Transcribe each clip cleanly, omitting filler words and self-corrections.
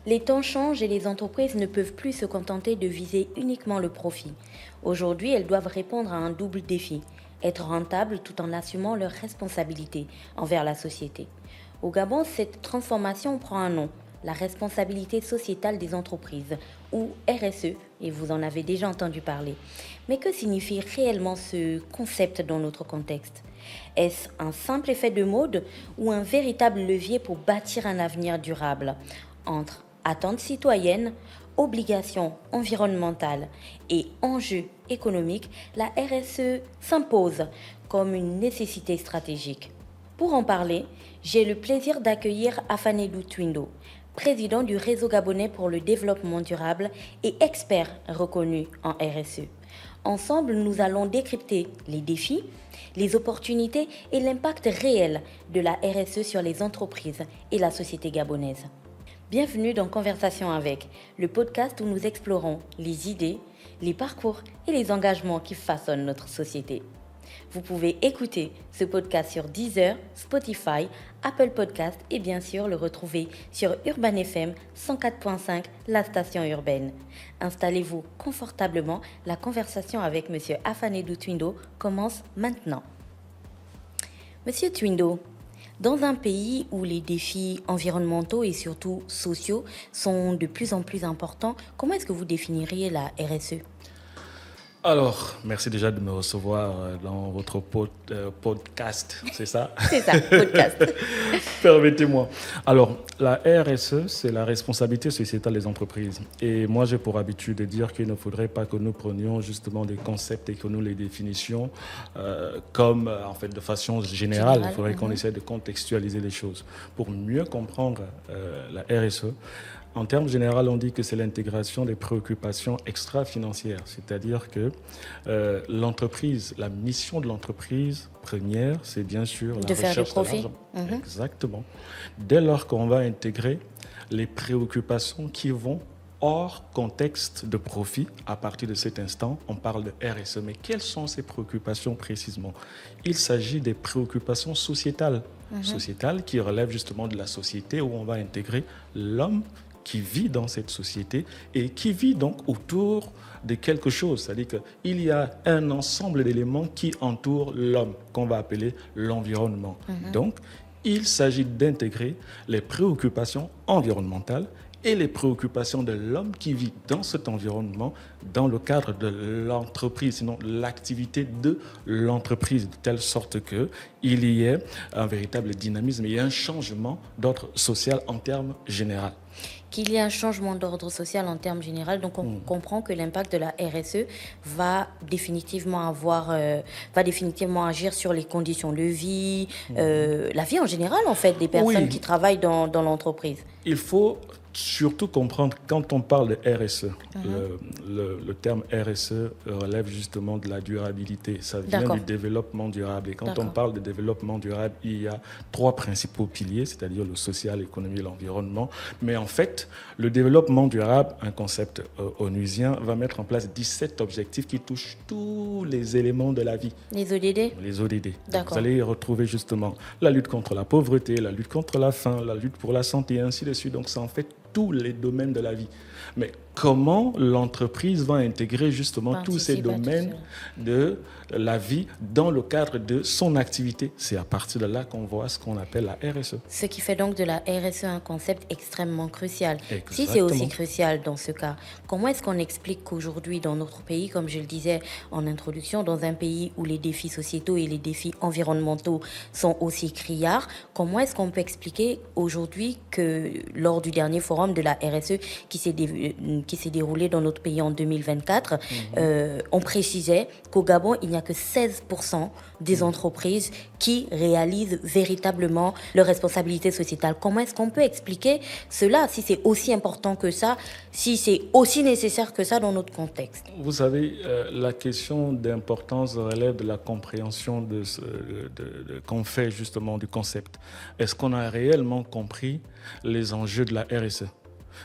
Les temps changent et les entreprises ne peuvent plus se contenter de viser uniquement le profit. Aujourd'hui, elles doivent répondre à un double défi, être rentables tout en assumant leurs responsabilités envers la société. Au Gabon, cette transformation prend un nom, la responsabilité sociétale des entreprises, ou RSE, et vous en avez déjà entendu parler. Mais que signifie réellement ce concept dans notre contexte ? Est-ce un simple effet de mode ou un véritable levier pour bâtir un avenir durable ? Entre attentes citoyennes, obligations environnementales et enjeux économiques, la RSE s'impose comme une nécessité stratégique. Pour en parler, j'ai le plaisir d'accueillir Afanedou Twindo, président du Réseau gabonais pour le développement durable et expert reconnu en RSE. Ensemble, nous allons décrypter les défis, les opportunités et l'impact réel de la RSE sur les entreprises et la société gabonaise. Bienvenue dans Conversation avec, le podcast où nous explorons les idées, les parcours et les engagements qui façonnent notre société. Vous pouvez écouter ce podcast sur Deezer, Spotify, Apple Podcast et bien sûr le retrouver sur Urban FM 104.5, la station urbaine. Installez-vous confortablement, la conversation avec M. Afanedou Twindo commence maintenant. Monsieur Twindo, dans un pays où les défis environnementaux et surtout sociaux sont de plus en plus importants, comment est-ce que vous définiriez la RSE ? Alors, merci déjà de me recevoir dans votre podcast, c'est ça ? C'est ça, podcast. Permettez-moi. Alors, la RSE, c'est la responsabilité sociétale des entreprises. Et moi, j'ai pour habitude de dire qu'il ne faudrait pas que nous prenions justement des concepts et que nous les définissions comme, en fait, de façon générale. Il faudrait qu'on essaie de contextualiser les choses pour mieux comprendre la RSE. En termes généraux, on dit que c'est l'intégration des préoccupations extra-financières, c'est-à-dire que l'entreprise, la mission de l'entreprise première, c'est bien sûr la recherche de l'argent. Exactement. Dès lors qu'on va intégrer les préoccupations qui vont hors contexte de profit, à partir de cet instant, on parle de RSE. Mais quelles sont ces préoccupations précisément ? Il s'agit des préoccupations sociétales, sociétales qui relèvent justement de la société où on va intégrer l'homme qui vit dans cette société et qui vit donc autour de quelque chose. C'est-à-dire qu'il y a un ensemble d'éléments qui entourent l'homme, qu'on va appeler l'environnement. Donc, il s'agit d'intégrer les préoccupations environnementales et les préoccupations de l'homme qui vit dans cet environnement dans le cadre de l'entreprise, sinon l'activité de l'entreprise, de telle sorte qu'il y ait un véritable dynamisme et un changement d'ordre social en termes généraux. Qu'il y ait un changement d'ordre social en termes généraux, donc on comprend que l'impact de la RSE va définitivement agir sur les conditions de vie, la vie en général en fait des personnes qui travaillent dans l'entreprise. Il faut surtout comprendre, quand on parle de RSE, le terme RSE relève justement de la durabilité. Ça vient du développement durable. Et quand on parle de développement durable, il y a 3 principaux piliers, c'est-à-dire le social, l'économie et l'environnement. Mais en fait, le développement durable, un concept onusien, va mettre en place 17 objectifs qui touchent tous les éléments de la vie. Les ODD ? Les ODD. Vous allez y retrouver justement la lutte contre la pauvreté, la lutte contre la faim, la lutte pour la santé et ainsi de suite. Donc, c'est en fait tous les domaines de la vie. Mais comment l'entreprise va intégrer justement tous ces domaines de la vie dans le cadre de son activité ? C'est à partir de là qu'on voit ce qu'on appelle la RSE. Ce qui fait donc de la RSE un concept extrêmement crucial. Exactement. Si c'est aussi crucial dans ce cas, comment est-ce qu'on explique qu'aujourd'hui dans notre pays, comme je le disais en introduction, dans un pays où les défis sociétaux et les défis environnementaux sont aussi criards, comment est-ce qu'on peut expliquer aujourd'hui que lors du dernier forum de la RSE qui s'est déroulé dans notre pays en 2024, on précisait qu'au Gabon, il n'y a que 16% des entreprises qui réalisent véritablement leurs responsabilités sociétales. Comment est-ce qu'on peut expliquer cela, si c'est aussi important que ça, si c'est aussi nécessaire que ça dans notre contexte ? Vous savez, la question d'importance relève de la compréhension qu'on fait justement du concept. Est-ce qu'on a réellement compris les enjeux de la RSE ?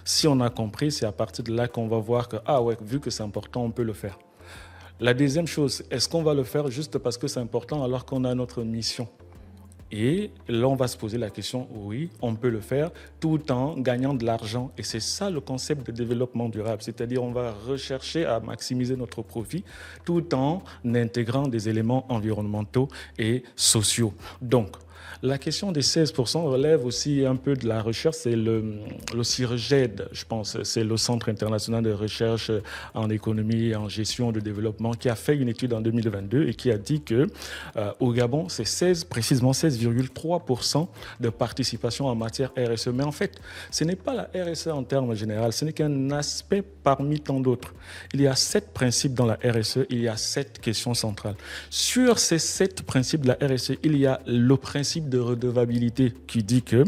Si on a compris, c'est à partir de là qu'on va voir que, vu que c'est important, on peut le faire. La deuxième chose, est-ce qu'on va le faire juste parce que c'est important alors qu'on a notre mission ? Et là, on va se poser la question, oui, on peut le faire tout en gagnant de l'argent. Et c'est ça le concept de développement durable. C'est-à-dire, on va rechercher à maximiser notre profit tout en intégrant des éléments environnementaux et sociaux. Donc, la question des 16% relève aussi un peu de la recherche. C'est le CIRGED, je pense. C'est le Centre international de recherche en économie et en gestion de développement qui a fait une étude en 2022 et qui a dit que au Gabon, c'est précisément 16,3% de participation en matière RSE. Mais en fait, ce n'est pas la RSE en termes généraux, ce n'est qu'un aspect parmi tant d'autres. Il y a 7 principes dans la RSE, il y a 7 questions centrales. Sur ces 7 principes de la RSE, il y a le principe de redevabilité qui dit que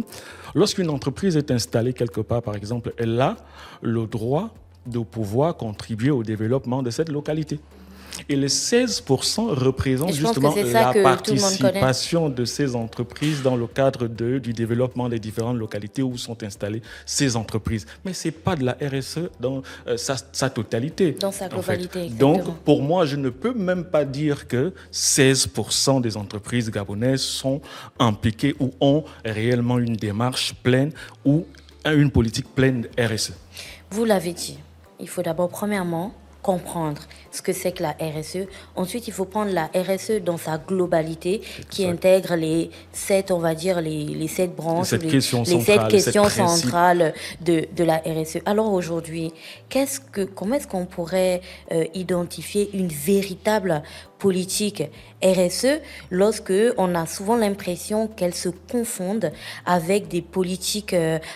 lorsqu'une entreprise est installée quelque part, par exemple, elle a le droit de pouvoir contribuer au développement de cette localité. Et les 16% représentent justement la participation de ces entreprises dans le cadre du développement des différentes localités où sont installées ces entreprises. Mais ce n'est pas de la RSE dans sa totalité. Dans sa globalité, exactement. Donc, pour moi, je ne peux même pas dire que 16% des entreprises gabonaises sont impliquées ou ont réellement une démarche pleine ou une politique pleine de RSE. Vous l'avez dit, il faut d'abord, premièrement, comprendre ce que c'est que la RSE. Ensuite, il faut prendre la RSE dans sa globalité qui intègre les 7, on va dire, les 7 branches, les 7 questions centrales de la RSE. Alors aujourd'hui, comment est-ce qu'on pourrait identifier une véritable politique RSE lorsque on a souvent l'impression qu'elles se confondent avec des politiques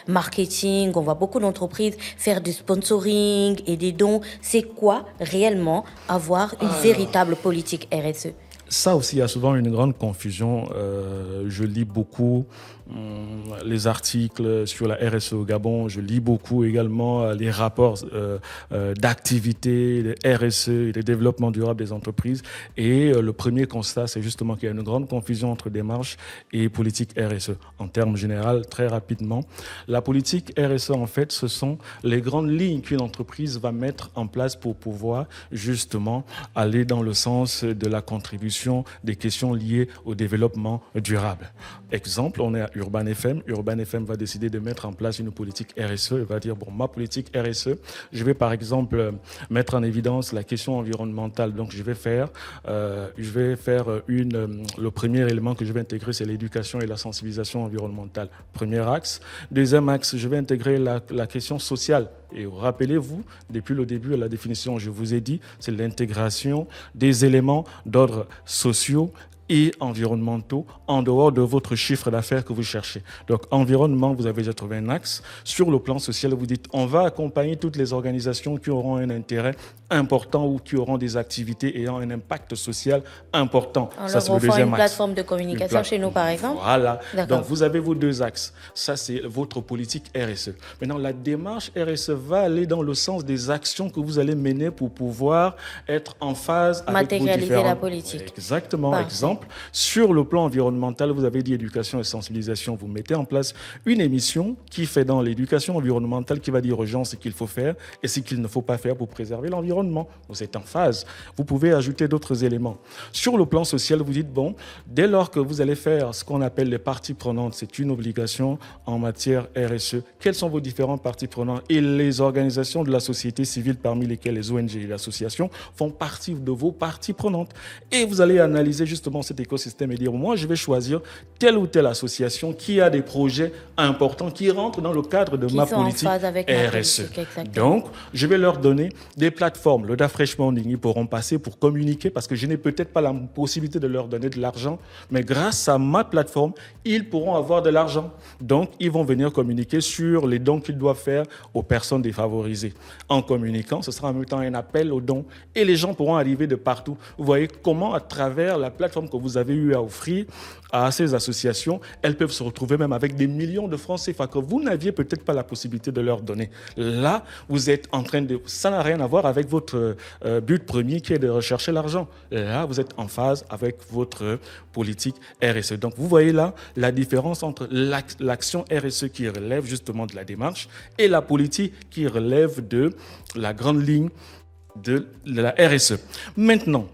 marketing? On voit beaucoup d'entreprises faire du sponsoring et des dons. C'est quoi réellement avoir une véritable politique RSE? Ça aussi, il y a souvent une grande confusion. Je lis beaucoup les articles sur la RSE au Gabon. Je lis beaucoup également les rapports d'activité, de RSE et de développement durable des entreprises. Et le premier constat, c'est justement qu'il y a une grande confusion entre démarche et politique RSE. En termes généraux, très rapidement, la politique RSE, en fait, ce sont les grandes lignes qu'une entreprise va mettre en place pour pouvoir justement aller dans le sens de la contribution des questions liées au développement durable. Exemple, on est à Urban FM. Urban FM va décider de mettre en place une politique RSE. Il va dire, bon, ma politique RSE, je vais par exemple mettre en évidence la question environnementale. Donc, je vais faire le premier élément que je vais intégrer, c'est l'éducation et la sensibilisation environnementale. Premier axe. Deuxième axe, je vais intégrer la question sociale. Et rappelez-vous, depuis le début de la définition, je vous ai dit, c'est l'intégration des éléments d'ordre sociaux et environnementaux en dehors de votre chiffre d'affaires que vous cherchez. Donc, environnement, vous avez déjà trouvé un axe. Sur le plan social, vous dites, on va accompagner toutes les organisations qui auront un intérêt important ou qui auront des activités ayant un impact social important. Ça, c'est le deuxième axe. Une plateforme de communication chez nous, par exemple. Voilà. Donc, vous avez vos 2 axes. Ça, c'est votre politique RSE. Maintenant, la démarche RSE va aller dans le sens des actions que vous allez mener pour pouvoir être en phase avec vos différents... Matérialiser la politique. Exactement. Par exemple, sur le plan environnemental, vous avez dit éducation et sensibilisation. Vous mettez en place une émission qui fait dans l'éducation environnementale, qui va dire aux gens ce qu'il faut faire et ce qu'il ne faut pas faire pour préserver l'environnement. Vous êtes en phase. Vous pouvez ajouter d'autres éléments. Sur le plan social, vous dites, bon, dès lors que vous allez faire ce qu'on appelle les parties prenantes, c'est une obligation en matière RSE. Quelles sont vos différentes parties prenantes? Et les organisations de la société civile, parmi lesquelles les ONG et les associations, font partie de vos parties prenantes. Et vous allez analyser justement cet écosystème et dire, moi, je vais choisir telle ou telle association qui a des projets importants qui rentrent dans le cadre de ma politique RSE. Donc, je vais leur donner des plateformes. Le DAFresh Morning, ils pourront passer pour communiquer parce que je n'ai peut-être pas la possibilité de leur donner de l'argent, mais grâce à ma plateforme, ils pourront avoir de l'argent. Donc, ils vont venir communiquer sur les dons qu'ils doivent faire aux personnes défavorisées. En communiquant, ce sera en même temps un appel aux dons et les gens pourront arriver de partout. Vous voyez comment, à travers la plateforme que vous avez eu à offrir à ces associations, elles peuvent se retrouver même avec des millions de francs CFA que vous n'aviez peut-être pas la possibilité de leur donner. Là, vous êtes en train de... Ça n'a rien à voir avec votre but premier qui est de rechercher l'argent. Là, vous êtes en phase avec votre politique RSE. Donc, vous voyez là la différence entre l'action RSE qui relève justement de la démarche et la politique qui relève de la grande ligne de la RSE. Maintenant,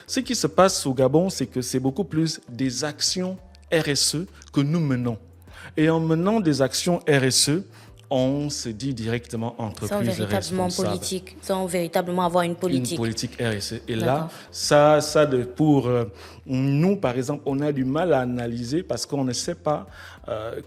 ce qui se passe au Gabon, c'est que c'est beaucoup plus des actions RSE que nous menons. Et en menant des actions RSE, on se dit directement entreprise responsable. Sans véritablement avoir une politique. Une politique RSE. Et là, pour nous, par exemple, on a du mal à analyser parce qu'on ne sait pas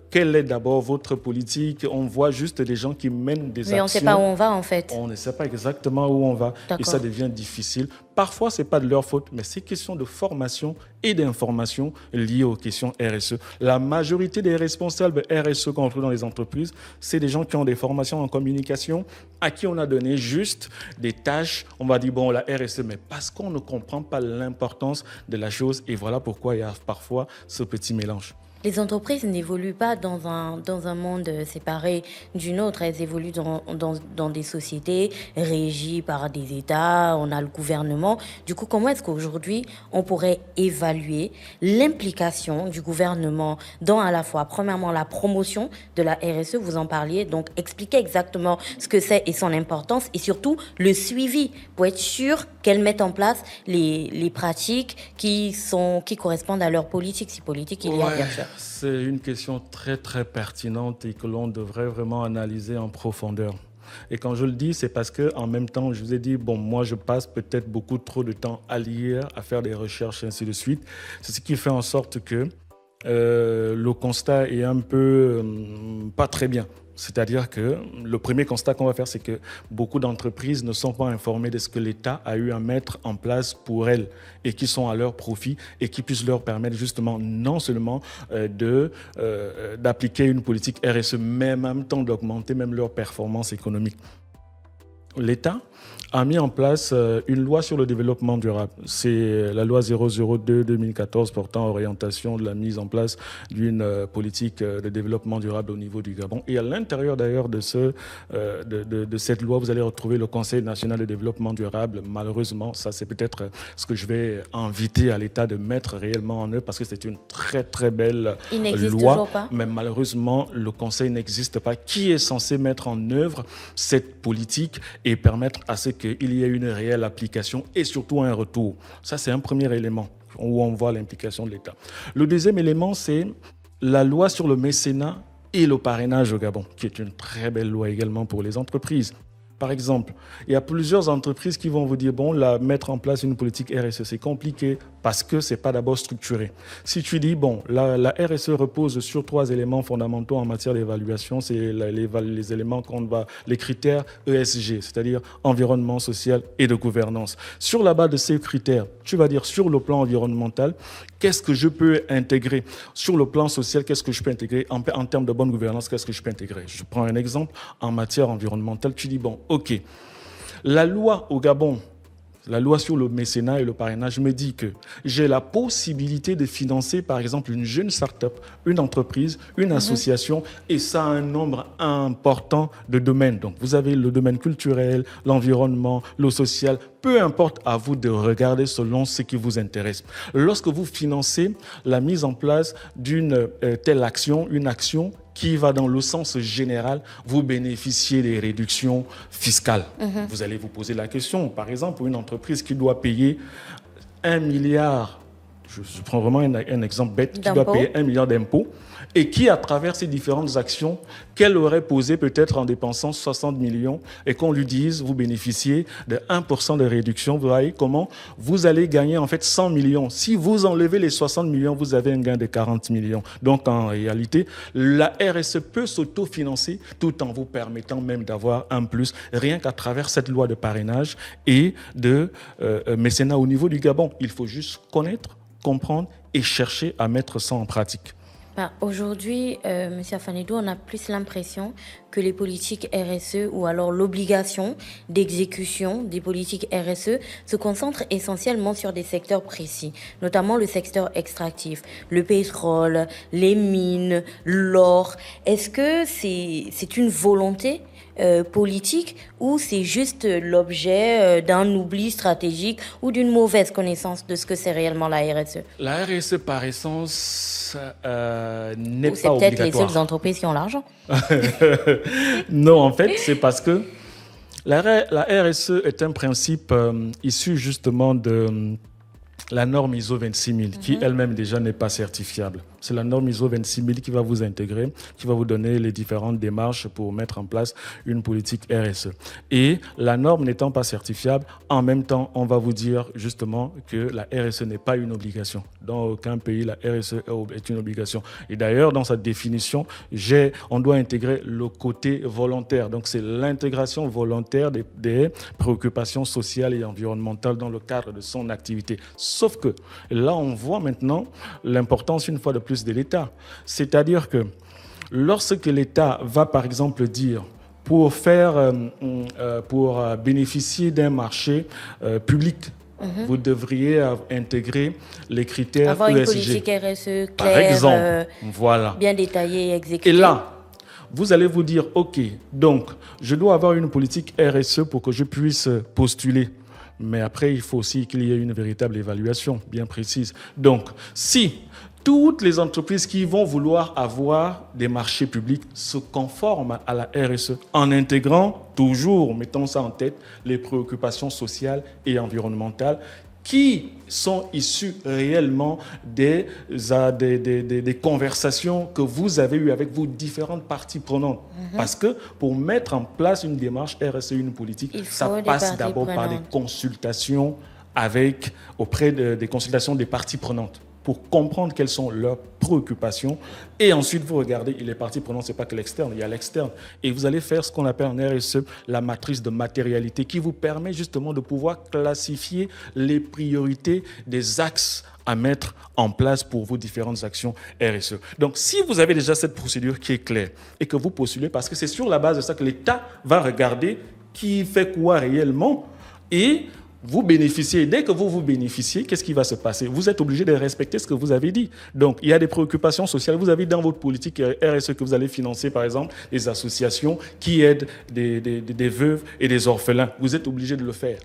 quelle est d'abord votre politique. On voit juste des gens qui mènent des actions. Mais on ne sait pas où on va, en fait. On ne sait pas exactement où on va. Et ça devient difficile. Parfois, ce n'est pas de leur faute, mais c'est question de formation et d'information liées aux questions RSE. La majorité des responsables RSE qu'on retrouve dans les entreprises, c'est des gens qui ont des formations en communication, à qui on a donné juste des tâches. On va dire, bon, la RSE, mais parce qu'on ne comprend pas l'importance de la chose. Et voilà pourquoi il y a parfois ce petit mélange. Les entreprises n'évoluent pas dans un monde séparé d'une autre. Elles évoluent dans des sociétés régies par des États. On a le gouvernement. Du coup, comment est-ce qu'aujourd'hui, on pourrait évaluer l'implication du gouvernement dans à la fois, premièrement, la promotion de la RSE, vous en parliez, donc expliquer exactement ce que c'est et son importance, et surtout le suivi pour être sûr qu'elles mettent en place les pratiques qui correspondent à leur politique, si politique il y a, bien sûr. C'est une question très très pertinente et que l'on devrait vraiment analyser en profondeur. Et quand je le dis, c'est parce que en même temps, je vous ai dit, bon, moi je passe peut-être beaucoup trop de temps à lire, à faire des recherches, ainsi de suite. C'est ce qui fait en sorte que le constat est un peu pas très bien. C'est-à-dire que le premier constat qu'on va faire, c'est que beaucoup d'entreprises ne sont pas informées de ce que l'État a eu à mettre en place pour elles et qui sont à leur profit et qui puissent leur permettre justement non seulement d'appliquer une politique RSE, mais en même temps d'augmenter même leur performance économique. L'État a mis en place une loi sur le développement durable. C'est la loi 002-2014 portant orientation de la mise en place d'une politique de développement durable au niveau du Gabon. Et à l'intérieur d'ailleurs de cette loi, vous allez retrouver le Conseil national de développement durable. Malheureusement, ça c'est peut-être ce que je vais inviter à l'État de mettre réellement en œuvre parce que c'est une très très belle loi. Mais malheureusement, le Conseil n'existe pas. Qui est censé mettre en œuvre cette politique et permettre à ce qu'il y ait une réelle application et surtout un retour. Ça, c'est un premier élément où on voit l'implication de l'État. Le deuxième élément, c'est la loi sur le mécénat et le parrainage au Gabon, qui est une très belle loi également pour les entreprises. Par exemple, il y a plusieurs entreprises qui vont vous dire, bon, mettre en place une politique RSE, c'est compliqué parce que ce n'est pas d'abord structuré. Si tu dis, bon, la RSE repose sur 3 éléments fondamentaux en matière d'évaluation, c'est les éléments les critères ESG, c'est-à-dire environnement, social et de gouvernance. Sur la base de ces critères, tu vas dire sur le plan environnemental, qu'est-ce que je peux intégrer? Sur le plan social, qu'est-ce que je peux intégrer? En termes de bonne gouvernance, qu'est-ce que je peux intégrer? Je prends un exemple. En matière environnementale, tu dis, bon, OK, la loi au Gabon, la loi sur le mécénat et le parrainage me dit que j'ai la possibilité de financer, par exemple, une jeune start-up, une entreprise, une association, et ça a un nombre important de domaines. Donc, vous avez le domaine culturel, l'environnement, le social, peu importe, à vous de regarder selon ce qui vous intéresse. Lorsque vous financez la mise en place d'une telle action, une action qui va dans le sens général, vous bénéficiez des réductions fiscales. Vous allez vous poser la question, par exemple, pour une entreprise qui doit payer 1 milliard, je prends vraiment un exemple bête, qui doit payer 1 milliard d'impôts, et qui, à travers ces différentes actions, qu'elle aurait posées peut-être en dépensant 60 millions, et qu'on lui dise, vous bénéficiez de 1% de réduction, vous voyez comment vous allez gagner en fait 100 millions. Si vous enlevez les 60 millions, vous avez un gain de 40 millions. Donc en réalité, la RSE peut s'autofinancer tout en vous permettant même d'avoir un plus, rien qu'à travers cette loi de parrainage et de mécénat au niveau du Gabon. Il faut juste connaître, comprendre et chercher à mettre ça en pratique. Aujourd'hui, M. Afanidou, on a plus l'impression que les politiques RSE ou alors l'obligation d'exécution des politiques RSE se concentrent essentiellement sur des secteurs précis, notamment le secteur extractif, le pétrole, les mines, l'or. Est-ce que c'est une volonté politique ou c'est juste l'objet d'un oubli stratégique ou d'une mauvaise connaissance de ce que c'est réellement la RSE? La RSE par essence n'est pas obligatoire. C'est peut-être les seules entreprises qui ont l'argent. Non, en fait, c'est parce que la RSE est un principe issu justement de la norme ISO 26000, qui elle-même déjà n'est pas certifiable. C'est la norme ISO 26000 qui va vous intégrer, qui va vous donner les différentes démarches pour mettre en place une politique RSE. Et la norme n'étant pas certifiable, en même temps, on va vous dire justement que la RSE n'est pas une obligation. Dans aucun pays, la RSE est une obligation. Et d'ailleurs, dans sa définition, on doit intégrer le côté volontaire. Donc, c'est l'intégration volontaire des préoccupations sociales et environnementales dans le cadre de son activité. Sauf que là, on voit maintenant l'importance, une fois de plus, de l'État. C'est-à-dire que lorsque l'État va, par exemple, dire pour bénéficier d'un marché public, vous devriez intégrer les critères avoir ESG. Une politique RSE claire, par exemple, voilà. Bien détaillée et exécutée. Et là, vous allez vous dire, OK, donc je dois avoir une politique RSE pour que je puisse postuler. Mais après, il faut aussi qu'il y ait une véritable évaluation bien précise. Donc, si toutes les entreprises qui vont vouloir avoir des marchés publics se conforment à la RSE en intégrant toujours, mettons ça en tête, les préoccupations sociales et environnementales qui sont issues réellement des conversations que vous avez eues avec vos différentes parties prenantes. Parce que pour mettre en place une démarche RSE, une politique, ça passe d'abord par des consultations auprès des consultations des parties prenantes, pour comprendre quelles sont leurs préoccupations. Et ensuite, vous regardez, les parties prenantes, ce n'est pas que l'externe, il y a l'externe. Et vous allez faire ce qu'on appelle en RSE la matrice de matérialité, qui vous permet justement de pouvoir classifier les priorités des axes à mettre en place pour vos différentes actions RSE. Donc, si vous avez déjà cette procédure qui est claire et que vous postulez, parce que c'est sur la base de ça que l'État va regarder qui fait quoi réellement et vous bénéficiez. Dès que vous bénéficiez, qu'est-ce qui va se passer? Vous êtes obligé de respecter ce que vous avez dit. Donc, il y a des préoccupations sociales. Vous avez dans votre politique RSE que vous allez financer, par exemple, des associations qui aident des veuves et des orphelins. Vous êtes obligé de le faire.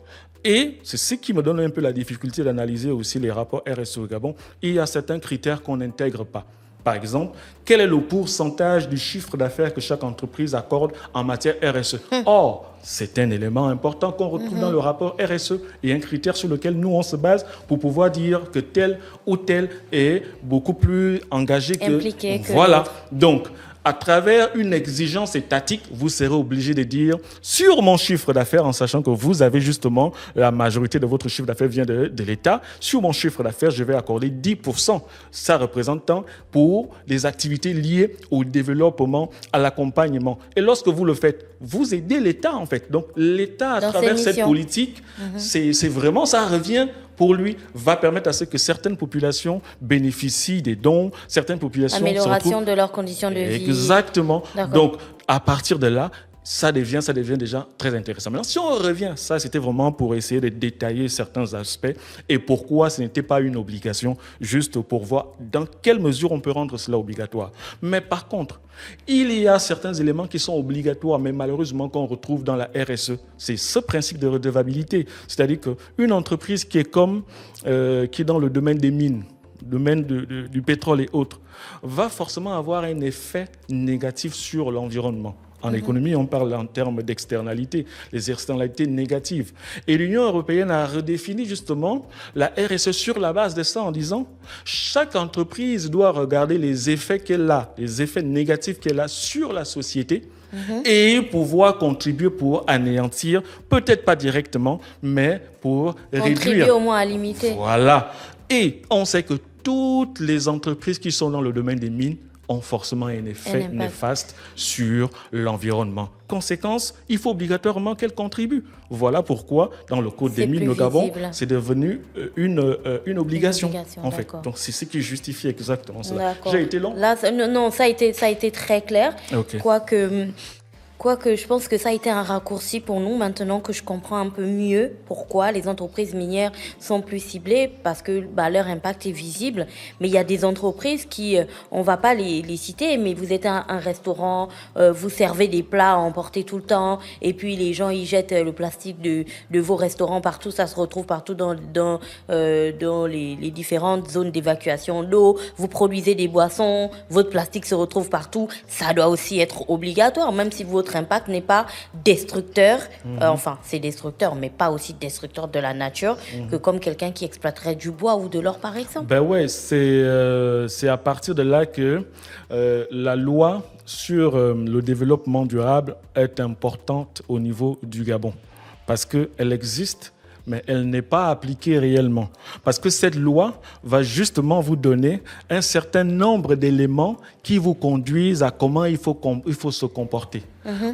Et c'est ce qui me donne un peu la difficulté d'analyser aussi les rapports RSE au Gabon. Il y a certains critères qu'on n'intègre pas. Par exemple, quel est le pourcentage du chiffre d'affaires que chaque entreprise accorde en matière RSE? Or, c'est un élément important qu'on retrouve dans le rapport RSE et un critère sur lequel nous, on se base pour pouvoir dire que tel ou tel est beaucoup plus engagé impliqué que voilà. l'autre. Donc, à travers une exigence étatique, vous serez obligé de dire sur mon chiffre d'affaires, en sachant que vous avez justement la majorité de votre chiffre d'affaires vient de l'État, sur mon chiffre d'affaires, je vais accorder 10%. Ça représente tant pour des activités liées au développement, à l'accompagnement. Et lorsque vous le faites, vous aidez l'État en fait. Donc l'État, à travers cette politique, c'est vraiment, ça revient pour lui, va permettre à ce que certaines populations bénéficient des dons, certaines populations amélioration de leurs conditions de vie. Exactement. Donc, à partir de là, ça devient déjà très intéressant. Maintenant, si on revient, ça c'était vraiment pour essayer de détailler certains aspects et pourquoi ce n'était pas une obligation, juste pour voir dans quelle mesure on peut rendre cela obligatoire. Mais par contre, il y a certains éléments qui sont obligatoires, mais malheureusement qu'on retrouve dans la RSE. C'est ce principe de redevabilité. C'est-à-dire qu'une entreprise qui est dans le domaine des mines, domaine du pétrole et autres, va forcément avoir un effet négatif sur l'environnement. En économie, on parle en termes d'externalités, les externalités négatives. Et l'Union européenne a redéfini justement la RSE sur la base de ça en disant chaque entreprise doit regarder les effets qu'elle a, les effets négatifs qu'elle a sur la société et pouvoir contribuer pour anéantir, peut-être pas directement, mais pour réduire. Contribuer au moins à limiter. Voilà. Et on sait que toutes les entreprises qui sont dans le domaine des mines ont forcément un effet néfaste sur l'environnement. Conséquence, il faut obligatoirement qu'elles contribuent. Voilà pourquoi, dans le Code des mines, le Gabon, c'est devenu une obligation en fait. Donc, c'est ce qui justifie exactement cela. J'ai été long? Là, non, ça a été très clair. Okay. Quoique je pense que ça a été un raccourci pour nous, maintenant que je comprends un peu mieux pourquoi les entreprises minières sont plus ciblées, parce que leur impact est visible. Mais il y a des entreprises qui, on ne va pas les citer, mais vous êtes un restaurant, vous servez des plats à emporter tout le temps, et puis les gens ils jettent le plastique de vos restaurants partout, ça se retrouve partout dans les différentes zones d'évacuation d'eau. Vous produisez des boissons, votre plastique se retrouve partout, ça doit aussi être obligatoire, même si votre votre impact n'est pas destructeur, enfin c'est destructeur, mais pas aussi destructeur de la nature que comme quelqu'un qui exploiterait du bois ou de l'or par exemple. Ben ouais, c'est à partir de là que la loi sur le développement durable est importante au niveau du Gabon. Parce qu'elle existe, mais elle n'est pas appliquée réellement. Parce que cette loi va justement vous donner un certain nombre d'éléments qui vous conduisent à comment il faut se comporter.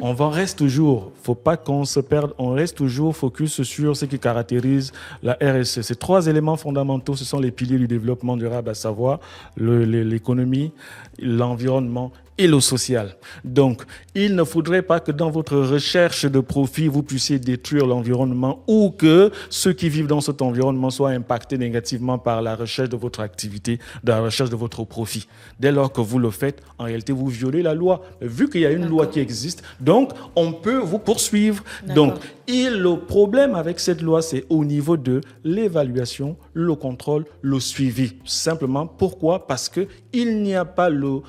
On reste toujours, faut pas qu'on se perde, on reste toujours focus sur ce qui caractérise la RSE. Ces 3 éléments fondamentaux, ce sont les piliers du développement durable, à savoir l'économie, l'environnement et le social. Donc, il ne faudrait pas que dans votre recherche de profit, vous puissiez détruire l'environnement ou que ceux qui vivent dans cet environnement soient impactés négativement par la recherche de votre activité, de la recherche de votre profit. Dès lors que vous le faites, en réalité, vous violez la loi. Vu qu'il y a une loi qui existe, donc on peut vous poursuivre. Donc, le problème avec cette loi, c'est au niveau de l'évaluation, le contrôle, le suivi. Simplement, pourquoi? Parce qu'il n'y a pas le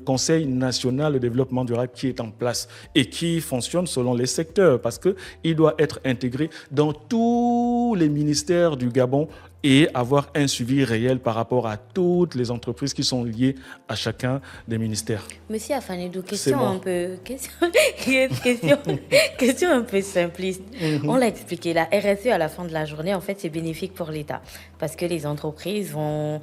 Conseil national de développement durable qui est en place et qui fonctionne selon les secteurs parce qu'il doit être intégré dans tous les ministères du Gabon et avoir un suivi réel par rapport à toutes les entreprises qui sont liées à chacun des ministères. Monsieur Afanedou, question un peu simpliste. On l'a expliqué, la RSE à la fin de la journée, en fait, c'est bénéfique pour l'État parce que les entreprises vont,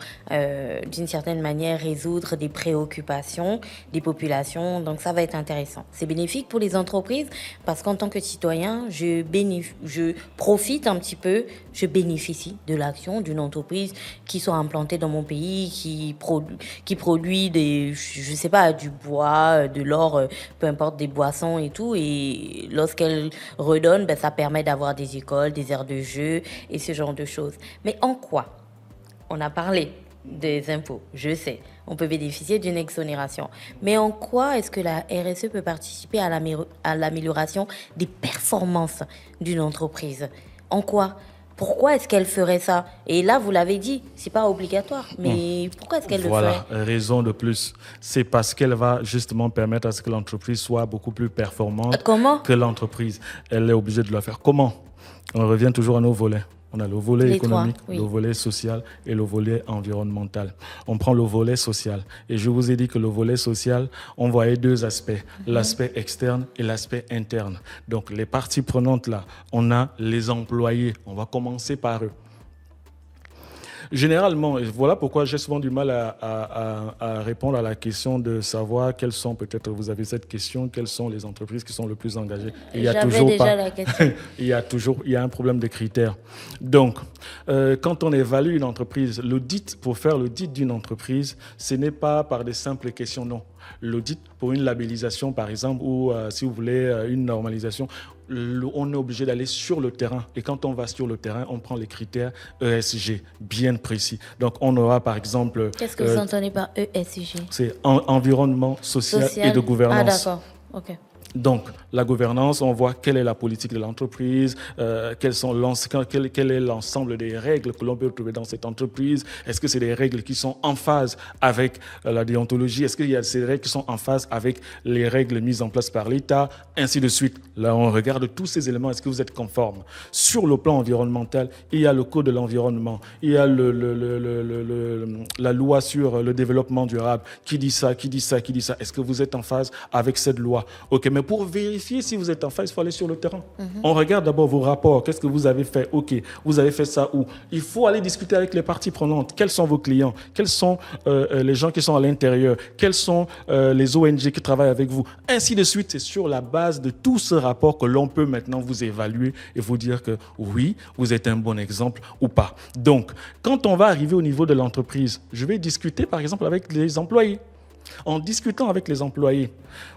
d'une certaine manière, résoudre des préoccupations des populations. Donc, ça va être intéressant. C'est bénéfique pour les entreprises parce qu'en tant que citoyen, je profite un petit peu, je bénéficie de l'action d'une entreprise qui soit implantée dans mon pays, qui produit je sais pas, du bois, de l'or, peu importe, des boissons et tout. Et lorsqu'elle redonne, ça permet d'avoir des écoles, des aires de jeu et ce genre de choses. Mais en quoi? On a parlé des impôts, je sais. On peut bénéficier d'une exonération. Mais en quoi est-ce que la RSE peut participer à l'amélioration des performances d'une entreprise? En quoi? Pourquoi est-ce qu'elle ferait ça? Et là, vous l'avez dit, c'est pas obligatoire. Mais pourquoi est-ce qu'elle le ferait? Voilà, raison de plus. C'est parce qu'elle va justement permettre à ce que l'entreprise soit beaucoup plus performante que l'entreprise. Elle est obligée de le faire. Comment? On revient toujours à nos volets. On a le volet économique, le volet social et le volet environnemental. On prend le volet social. Et je vous ai dit que le volet social, on voyait 2 aspects, l'aspect externe et l'aspect interne. Donc, les parties prenantes là, on a les employés. On va commencer par eux. Généralement, et voilà pourquoi j'ai souvent du mal à répondre à la question de savoir quelles sont, peut-être vous avez cette question, quelles sont les entreprises qui sont le plus engagées. Il y a toujours pas. La question. il y a un problème de critères. Donc, quand on évalue une entreprise, l'audit, pour faire l'audit d'une entreprise, ce n'est pas par des simples questions, non. L'audit pour une labellisation, par exemple, ou si vous voulez une normalisation, on est obligé d'aller sur le terrain. Et quand on va sur le terrain, on prend les critères ESG bien précis. Donc, on aura par exemple... Qu'est-ce que vous entendez par ESG? C'est environnement, social et de gouvernance. Ah, d'accord. OK. Donc, la gouvernance, on voit quelle est la politique de l'entreprise, quel est l'ensemble des règles que l'on peut trouver dans cette entreprise. Est-ce que c'est des règles qui sont en phase avec la déontologie? Est-ce qu'il y a ces règles qui sont en phase avec les règles mises en place par l'État? Ainsi de suite. Là, on regarde tous ces éléments. Est-ce que vous êtes conforme? Sur le plan environnemental, il y a le code de l'environnement. Il y a la loi sur le développement durable qui dit ça, qui dit ça, qui dit ça. Est-ce que vous êtes en phase avec cette loi? OK, mais pour vérifier si vous êtes en phase, il faut aller sur le terrain. On regarde d'abord vos rapports. Qu'est-ce que vous avez fait? OK, vous avez fait ça où? Il faut aller discuter avec les parties prenantes. Quels sont vos clients? Quels sont les gens qui sont à l'intérieur? Quels sont les ONG qui travaillent avec vous? Ainsi de suite. C'est sur la base de tout ce rapport que l'on peut maintenant vous évaluer et vous dire que oui, vous êtes un bon exemple ou pas. Donc, quand on va arriver au niveau de l'entreprise, je vais discuter par exemple avec les employés. En discutant avec les employés,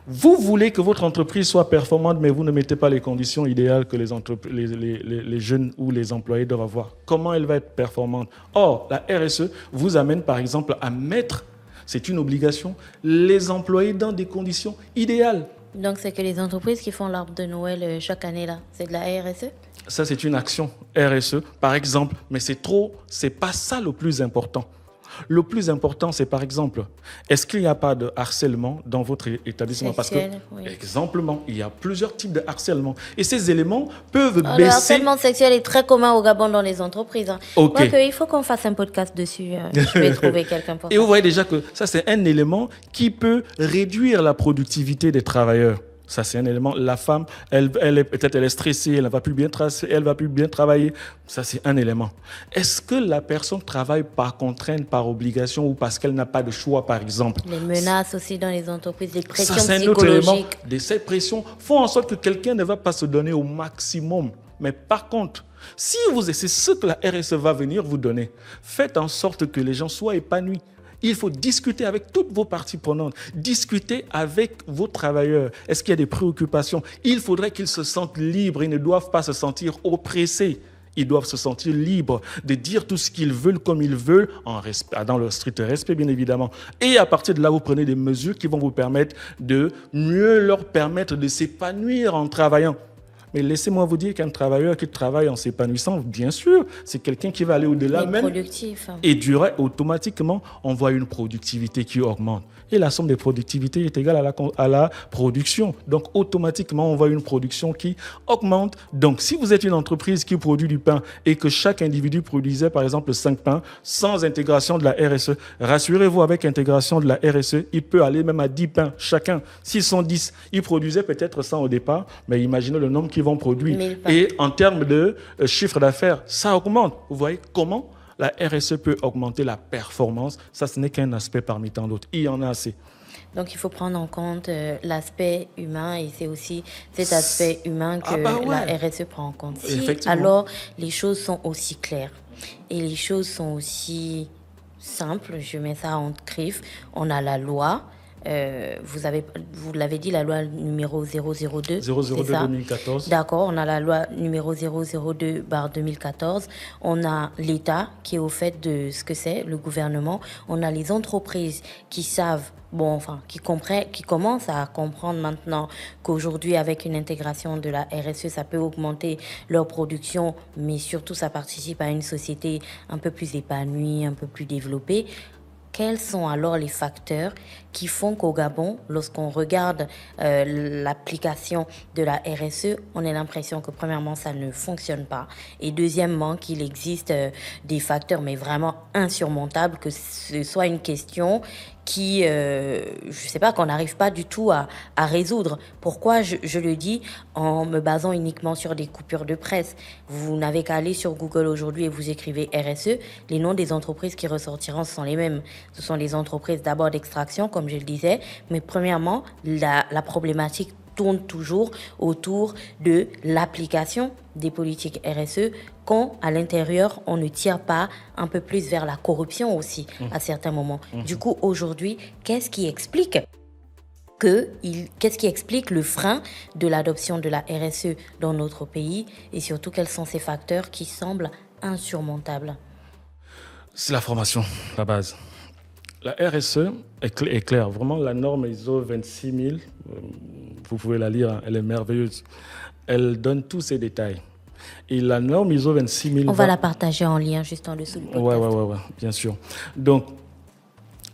vous voulez que votre entreprise soit performante, mais vous ne mettez pas les conditions idéales que les jeunes ou les employés doivent avoir. Comment elle va être performante? Or, la RSE vous amène par exemple à mettre, c'est une obligation, les employés dans des conditions idéales. Donc, c'est que les entreprises qui font l'arbre de Noël chaque année, là, c'est de la RSE? Ça, c'est une action RSE, par exemple, mais c'est pas ça le plus important. Le plus important, c'est par exemple, est-ce qu'il n'y a pas de harcèlement dans votre établissement? Sexuel, Parce que, oui. exemplement, il y a plusieurs types de harcèlement. Et ces éléments peuvent Le baisser. harcèlement sexuel est très commun au Gabon dans les entreprises. Hein. Ok. Il faut qu'on fasse un podcast dessus. Je vais trouver quelqu'un pour Et ça. vous voyez déjà que ça, c'est un élément qui peut réduire la productivité des travailleurs. Ça, c'est un élément. La femme, elle est peut-être elle est stressée, elle ne va plus bien tracer, elle va plus bien travailler. Ça, c'est un élément. Est-ce que la personne travaille par contrainte, par obligation ou parce qu'elle n'a pas de choix, par exemple? Les menaces aussi dans les entreprises, les pressions Ça, c'est un autre élément. psychologiques. Ces pressions font en sorte que quelqu'un ne va pas se donner au maximum. Mais par contre, si c'est ce que la RSE va venir vous donner, faites en sorte que les gens soient épanouis. Il faut discuter avec toutes vos parties prenantes, discuter avec vos travailleurs. Est-ce qu'il y a des préoccupations? Il faudrait qu'ils se sentent libres, ils ne doivent pas se sentir oppressés. Ils doivent se sentir libres de dire tout ce qu'ils veulent comme ils veulent, dans le strict respect bien évidemment. Et à partir de là, vous prenez des mesures qui vont vous permettre de mieux leur permettre de s'épanouir en travaillant. Mais laissez-moi vous dire qu'un travailleur qui travaille en s'épanouissant, bien sûr, c'est quelqu'un qui va aller au-delà même. Productif. Et automatiquement, on voit une productivité qui augmente. Et la somme des productivités est égale à la production. Donc, automatiquement, on voit une production qui augmente. Donc, si vous êtes une entreprise qui produit du pain et que chaque individu produisait, par exemple, 5 pains sans intégration de la RSE, rassurez-vous, avec intégration de la RSE, il peut aller même à 10 pains chacun. S'ils sont 10, ils produisaient peut-être 100 au départ, mais imaginez le nombre qu'ils vont produire. Et en termes de chiffre d'affaires, ça augmente. Vous voyez comment la RSE peut augmenter la performance. Ça, ce n'est qu'un aspect parmi tant d'autres. Il y en a assez. Donc, il faut prendre en compte l'aspect humain et c'est aussi cet aspect humain que la RSE prend en compte. Si, alors, les choses sont aussi claires et les choses sont aussi simples, je mets ça en griffe, on a la loi. Vous l'avez dit, la loi numéro 002. 002-2014. D'accord, on a la loi numéro 002/2014. On a l'État qui est au fait de ce que c'est, le gouvernement. On a les entreprises qui savent, qui commencent à comprendre maintenant qu'aujourd'hui, avec une intégration de la RSE, ça peut augmenter leur production, mais surtout, ça participe à une société un peu plus épanouie, un peu plus développée. Quels sont alors les facteurs qui font qu'au Gabon, lorsqu'on regarde l'application de la RSE, on a l'impression que premièrement, ça ne fonctionne pas. Et deuxièmement, qu'il existe des facteurs, mais vraiment insurmontables, que ce soit une question qui, qu'on n'arrive pas du tout à résoudre. Pourquoi je le dis en me basant uniquement sur des coupures de presse. Vous n'avez qu'à aller sur Google aujourd'hui et vous écrivez RSE. Les noms des entreprises qui ressortiront sont les mêmes. Ce sont les entreprises d'abord d'extraction, comme je le disais. Mais premièrement, la problématique tourne toujours autour de l'application des politiques RSE quand à l'intérieur on ne tire pas un peu plus vers la corruption aussi à certains moments. Du coup, aujourd'hui, qu'est-ce qui explique le frein de l'adoption de la RSE dans notre pays et surtout quels sont ces facteurs qui semblent insurmontables? C'est la formation, la base. La RSE est claire. Vraiment, la norme ISO 26000, vous pouvez la lire, elle est merveilleuse. Elle donne tous ces détails. Et la norme ISO 26000... On va la partager en lien juste en dessous du podcast. Oui, bien sûr. Donc,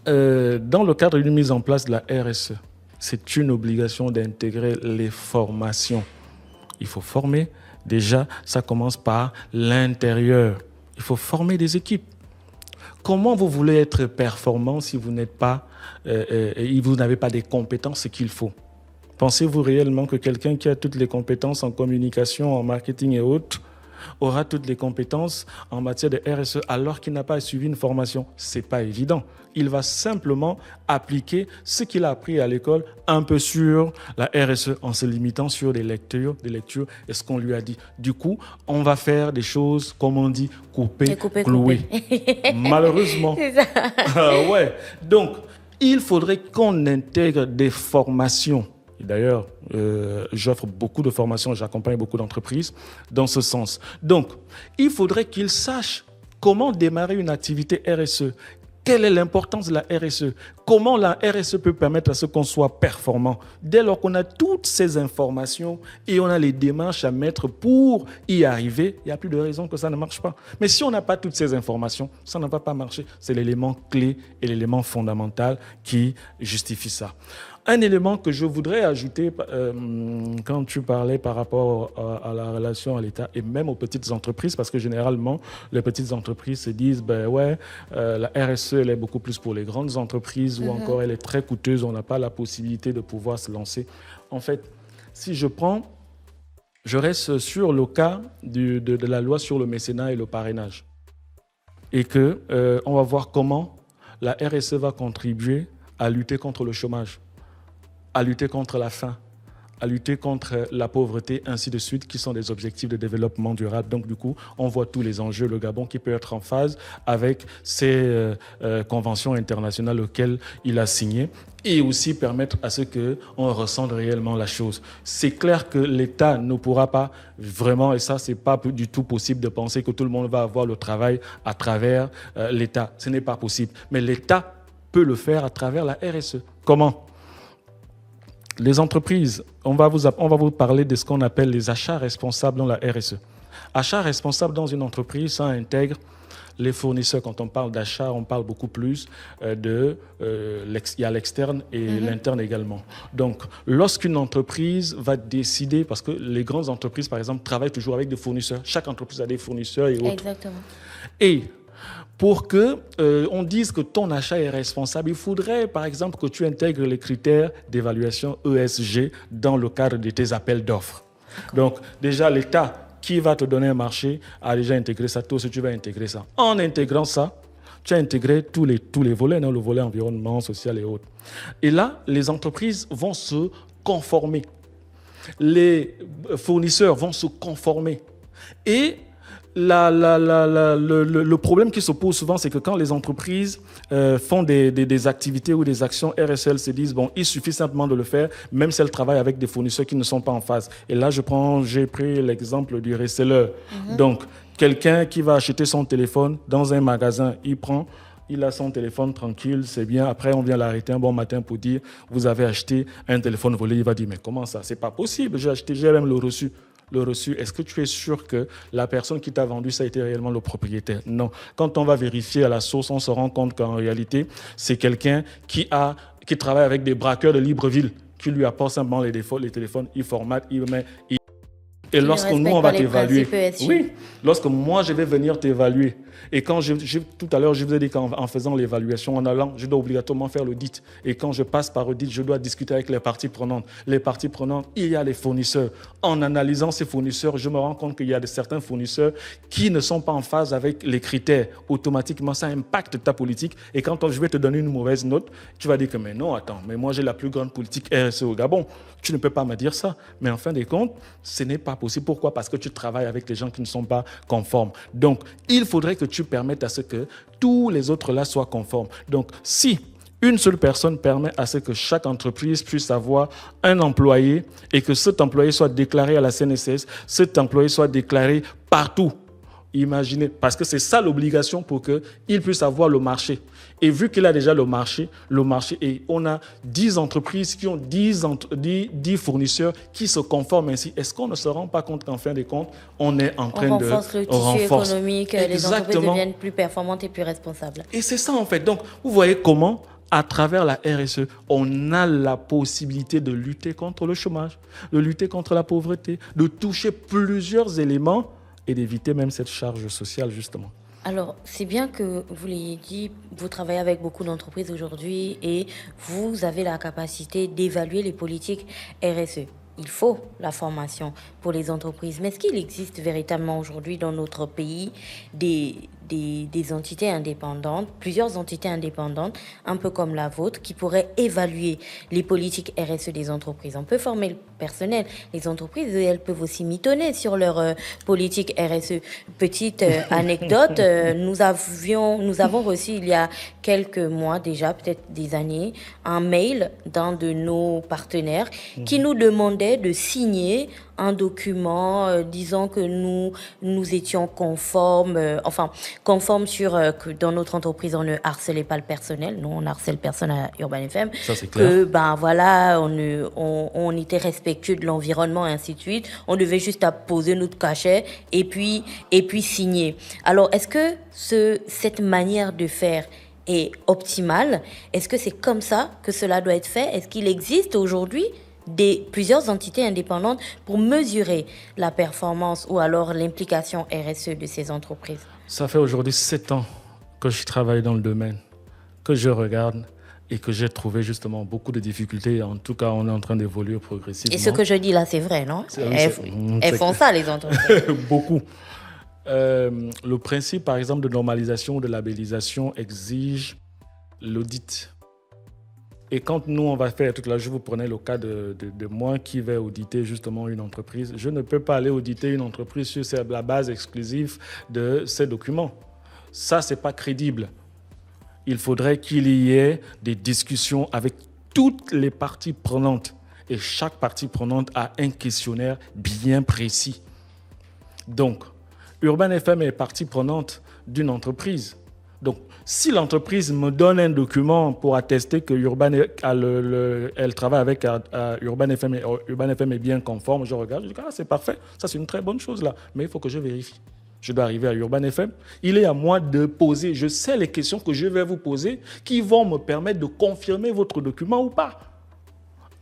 dans le cadre d'une mise en place de la RSE, c'est une obligation d'intégrer les formations. Il faut former. Déjà, ça commence par l'intérieur. Il faut former des équipes. Comment vous voulez être performant si vous n'êtes pas, vous n'avez pas des compétences qu'il faut? Pensez-vous réellement que quelqu'un qui a toutes les compétences en communication, en marketing et autres, aura toutes les compétences en matière de RSE alors qu'il n'a pas suivi une formation? Ce n'est pas évident. Il va simplement appliquer ce qu'il a appris à l'école un peu sur la RSE en se limitant sur des lectures et ce qu'on lui a dit. Du coup, on va faire des choses, comme on dit, couper, clouer. Malheureusement. C'est ça. Ouais. Donc, il faudrait qu'on intègre des formations. Et d'ailleurs, j'offre beaucoup de formations, j'accompagne beaucoup d'entreprises dans ce sens. Donc, il faudrait qu'ils sachent comment démarrer une activité RSE. Quelle est l'importance de la RSE? Comment la RSE peut permettre à ce qu'on soit performant? Dès lors qu'on a toutes ces informations et on a les démarches à mettre pour y arriver, il n'y a plus de raison que ça ne marche pas. Mais si on n'a pas toutes ces informations, ça ne va pas marcher. C'est l'élément clé et l'élément fondamental qui justifie ça. Un élément que je voudrais ajouter quand tu parlais par rapport à la relation à l'État et même aux petites entreprises, parce que généralement, les petites entreprises se disent, la RSE, elle est beaucoup plus pour les grandes entreprises ou encore elle est très coûteuse, on n'a pas la possibilité de pouvoir se lancer. En fait, si je reste sur le cas de la loi sur le mécénat et le parrainage et on va voir comment la RSE va contribuer à lutter contre le chômage, à lutter contre la faim, à lutter contre la pauvreté, ainsi de suite, qui sont des objectifs de développement durable. Donc, du coup, on voit tous les enjeux. Le Gabon qui peut être en phase avec ces conventions internationales auxquelles il a signé et aussi permettre à ce qu'on ressente réellement la chose. C'est clair que l'État ne pourra pas vraiment, et ça, c'est pas du tout possible de penser que tout le monde va avoir le travail à travers l'État. Ce n'est pas possible. Mais l'État peut le faire à travers la RSE. Comment ? Les entreprises, on va vous parler de ce qu'on appelle les achats responsables dans la RSE. Achats responsables dans une entreprise, ça intègre les fournisseurs. Quand on parle d'achat, on parle beaucoup plus il y a l'externe et l'interne également. Donc, lorsqu'une entreprise va décider, parce que les grandes entreprises, par exemple, travaillent toujours avec des fournisseurs. Chaque entreprise a des fournisseurs et autres. Exactement. Et pour qu'on dise que ton achat est responsable, il faudrait, par exemple, que tu intègres les critères d'évaluation ESG dans le cadre de tes appels d'offres. Donc, déjà, l'État qui va te donner un marché a déjà intégré ça. Toi aussi, tu vas intégrer ça. En intégrant ça, tu as intégré tous les volets, le volet environnement, social et autres. Et là, les entreprises vont se conformer. Les fournisseurs vont se conformer. Et le problème qui se pose souvent, c'est que quand les entreprises font des activités ou des actions RSL, se disent, il suffit simplement de le faire, même si elles travaillent avec des fournisseurs qui ne sont pas en phase. Et là, j'ai pris l'exemple du reseller. Donc, quelqu'un qui va acheter son téléphone dans un magasin, il a son téléphone tranquille, c'est bien. Après, on vient l'arrêter un bon matin pour dire, vous avez acheté un téléphone volé. Il va dire, mais comment ça? C'est pas possible, j'ai même le reçu. Le reçu, est-ce que tu es sûr que la personne qui t'a vendu, ça a été réellement le propriétaire? Non. Quand on va vérifier à la source, on se rend compte qu'en réalité, c'est quelqu'un qui travaille avec des braqueurs de Libreville, qui lui apporte simplement les téléphones, il formate, il met... Et lorsque nous, on va t'évaluer, oui, lorsque moi, je vais venir t'évaluer, et quand tout à l'heure, je vous ai dit qu'en faisant l'évaluation, en allant, je dois obligatoirement faire l'audit. Et quand je passe par audit, je dois discuter avec les parties prenantes. Les parties prenantes, il y a les fournisseurs. En analysant ces fournisseurs, je me rends compte qu'il y a certains fournisseurs qui ne sont pas en phase avec les critères. Automatiquement, ça impacte ta politique. Et quand je vais te donner une mauvaise note, tu vas dire que, mais non, attends, mais moi, j'ai la plus grande politique RSE au Gabon. Tu ne peux pas me dire ça. Mais en fin de compte, ce n'est pas possible. Pourquoi? Parce que tu travailles avec les gens qui ne sont pas conformes. Donc, il faudrait que tu permettes à ce que tous les autres là soient conformes. Donc, si une seule personne permet à ce que chaque entreprise puisse avoir un employé et que cet employé soit déclaré à la CNSS, cet employé soit déclaré partout. Imaginez, parce que c'est ça l'obligation pour qu'il puisse avoir le marché. Et vu qu'il a déjà le marché, et on a 10 entreprises qui ont 10 fournisseurs qui se conforment ainsi, est-ce qu'on ne se rend pas compte qu'en fin de compte, on est en train de... On renforce le tissu économique, les entreprises deviennent plus performantes et plus responsables. Et c'est ça en fait. Donc, vous voyez comment, à travers la RSE, on a la possibilité de lutter contre le chômage, de lutter contre la pauvreté, de toucher plusieurs éléments et d'éviter même cette charge sociale, justement. Alors, c'est bien que vous l'ayez dit, vous travaillez avec beaucoup d'entreprises aujourd'hui et vous avez la capacité d'évaluer les politiques RSE. Il faut la formation pour les entreprises. Mais est-ce qu'il existe véritablement aujourd'hui dans notre pays des entités indépendantes, plusieurs entités indépendantes, un peu comme la vôtre, qui pourraient évaluer les politiques RSE des entreprises? On peut former le personnel. Les entreprises, elles peuvent aussi mitonner sur leur politique RSE. Petite anecdote, nous avons reçu il y a quelques mois déjà, peut-être des années, un mail d'un de nos partenaires qui nous demandait de signer un document disant que nous étions conformes, conforme sur que dans notre entreprise, on ne harcelait pas le personnel. Nous, on harcèle personne à Urban FM. Ça, c'est clair. Que, on était respectueux de l'environnement et ainsi de suite. On devait juste poser notre cachet et puis signer. Alors, est-ce que cette manière de faire est optimale? Est-ce que c'est comme ça que cela doit être fait? Est-ce qu'il existe aujourd'hui plusieurs entités indépendantes pour mesurer la performance ou alors l'implication RSE de ces entreprises? Ça fait aujourd'hui 7 ans que je travaille dans le domaine, que je regarde et que j'ai trouvé justement beaucoup de difficultés. En tout cas, on est en train d'évoluer progressivement. Et ce que je dis là, c'est vrai, non? Elles font ça, les entreprises. Beaucoup. Le principe, par exemple, de normalisation ou de labellisation exige l'audit. Et quand nous, on va faire, je vous prenais le cas de moi qui vais auditer justement une entreprise. Je ne peux pas aller auditer une entreprise sur la base exclusive de ces documents. Ça, ce n'est pas crédible. Il faudrait qu'il y ait des discussions avec toutes les parties prenantes. Et chaque partie prenante a un questionnaire bien précis. Donc, Urban FM est partie prenante d'une entreprise. Donc, si l'entreprise me donne un document pour attester que elle travaille avec Urban FM et Urban FM est bien conforme, je regarde, je dis c'est parfait, ça c'est une très bonne chose là, mais il faut que je vérifie. Je dois arriver à Urban FM. Il est à moi de poser, je sais les questions que je vais vous poser qui vont me permettre de confirmer votre document ou pas.